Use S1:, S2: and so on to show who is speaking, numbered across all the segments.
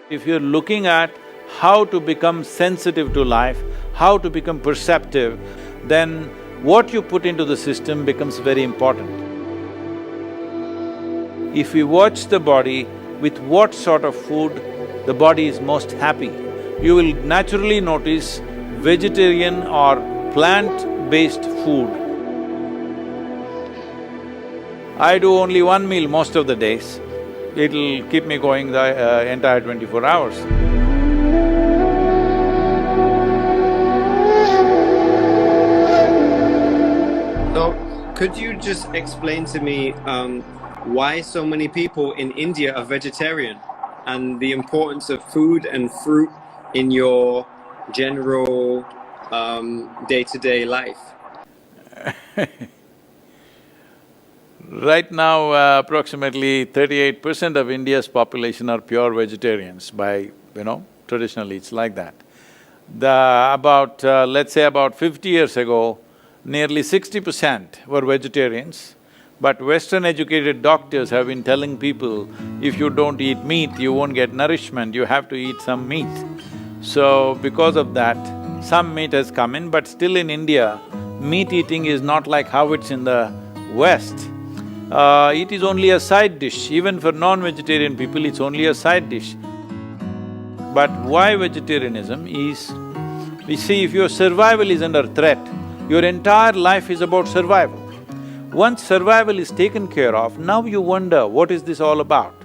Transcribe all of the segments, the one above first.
S1: If you're looking at how to become sensitive to life, how to become perceptive, then what you put into the system becomes very important. If we watch the body with what sort of food the body is most happy, you will naturally notice vegetarian or plant-based food. I do only one meal most of the days. It'll keep me going the entire 24 hours.
S2: So, could you just explain to me why so many people in India are vegetarian and the importance of food and fruit in your general day-to-day life?
S1: Right now, approximately 38% of India's population are pure vegetarians by, traditionally it's like that. Let's say about 50 years ago, nearly 60% were vegetarians, but Western educated doctors have been telling people, if you don't eat meat, you won't get nourishment, you have to eat some meat. So, because of that, some meat has come in, but still in India, meat eating is not like how it's in the West. It is only a side dish, even for non-vegetarian people it's only a side dish. But why vegetarianism is, we see if your survival is under threat, your entire life is about survival. Once survival is taken care of, now you wonder, what is this all about?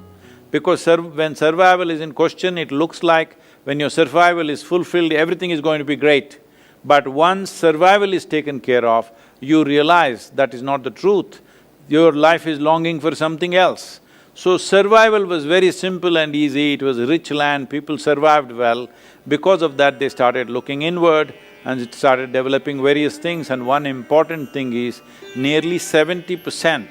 S1: Because when survival is in question, it looks like when your survival is fulfilled, everything is going to be great. But once survival is taken care of, you realize that is not the truth. Your life is longing for something else. So survival was very simple and easy, it was rich land, people survived well. Because of that, they started looking inward and it started developing various things, and one important thing is nearly 70%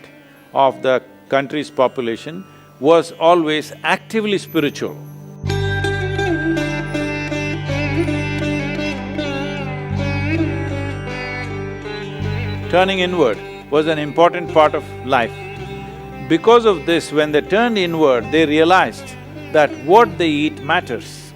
S1: of the country's population was always actively spiritual. Turning inward was an important part of life. Because of this, when they turned inward, they realized that what they eat matters.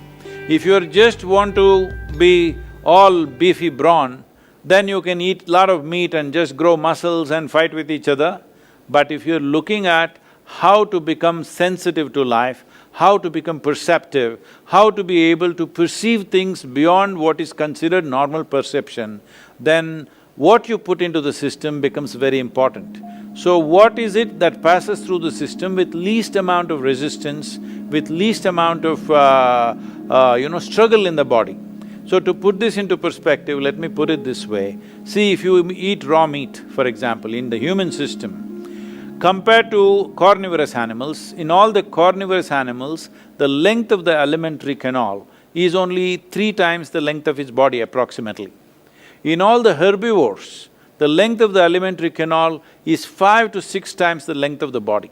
S1: If you just want to be all beefy brawn, then you can eat lot of meat and just grow muscles and fight with each other. But if you're looking at how to become sensitive to life, how to become perceptive, how to be able to perceive things beyond what is considered normal perception, then what you put into the system becomes very important. So what is it that passes through the system with least amount of resistance, with least amount of struggle in the body? So to put this into perspective, let me put it this way. See, if you eat raw meat, for example, in the human system, compared to carnivorous animals, in all the carnivorous animals, the length of the alimentary canal is only 3 times the length of its body approximately. In all the herbivores, the length of the alimentary canal is 5 to 6 times the length of the body.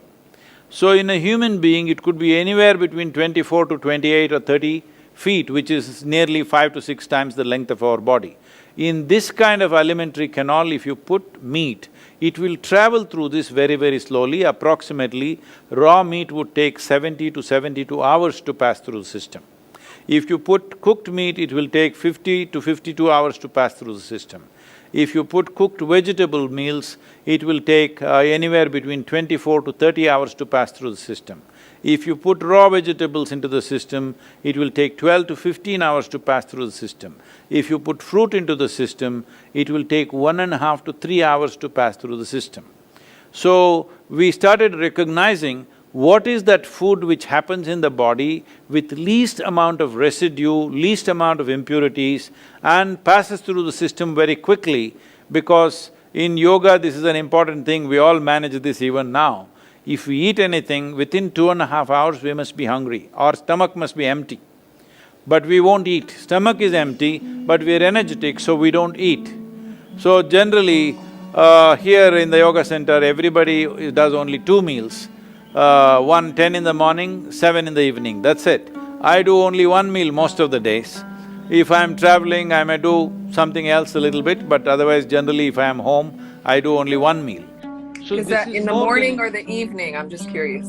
S1: So in a human being, it could be anywhere between 24 to 28 or 30 feet, which is nearly 5 to 6 times the length of our body. In this kind of alimentary canal, if you put meat, it will travel through this very, very slowly. Approximately, raw meat would take 70 to 72 hours to pass through the system. If you put cooked meat, it will take 50 to 52 hours to pass through the system. If you put cooked vegetable meals, it will take anywhere between 24 to 30 hours to pass through the system. If you put raw vegetables into the system, it will take 12 to 15 hours to pass through the system. If you put fruit into the system, it will take 1.5 to 3 hours to pass through the system. So, we started recognizing what is that food which happens in the body with least amount of residue, least amount of impurities and passes through the system very quickly, because in yoga this is an important thing, we all manage this even now. If we eat anything, within 2.5 hours we must be hungry, our stomach must be empty. But we won't eat. Stomach is empty, but we're energetic, so we don't eat. So generally, here in the yoga center, everybody does only 2 meals. 10 in the morning, 7 in the evening, that's it. I do only 1 meal most of the days. If I'm traveling, I may do something else a little bit, but otherwise generally if I am home, I do only 1 meal.
S3: So is that in the morning or the evening? I'm just curious.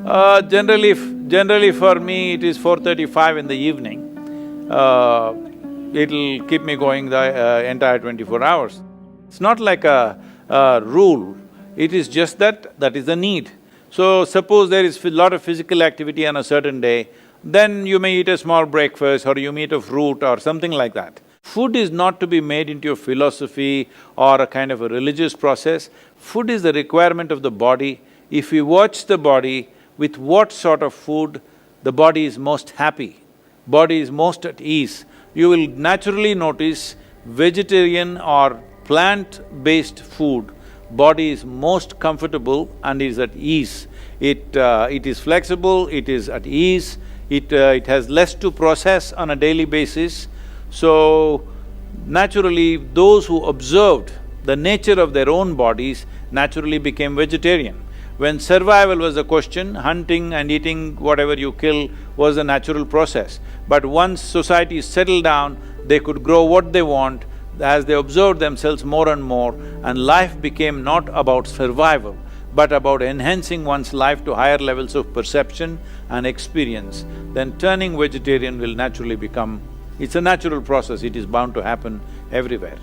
S1: Generally for me, it is 4:35 in the evening. It'll keep me going the entire 24 hours. It's not like a rule, it is just that is the need. So suppose there is a lot of physical activity on a certain day, then you may eat a small breakfast or you may eat a fruit or something like that. Food is not to be made into a philosophy or a kind of a religious process. Food is the requirement of the body. If we watch the body, with what sort of food the body is most happy, body is most at ease, you will naturally notice vegetarian or plant-based food, body is most comfortable and is at ease. It is flexible, it is at ease, it has less to process on a daily basis. So, naturally, those who observed the nature of their own bodies naturally became vegetarian. When survival was a question, hunting and eating whatever you kill was a natural process. But once society settled down, they could grow what they want. As they observed themselves more and more, and life became not about survival, but about enhancing one's life to higher levels of perception and experience, then turning vegetarian will naturally become… it's a natural process, it is bound to happen everywhere.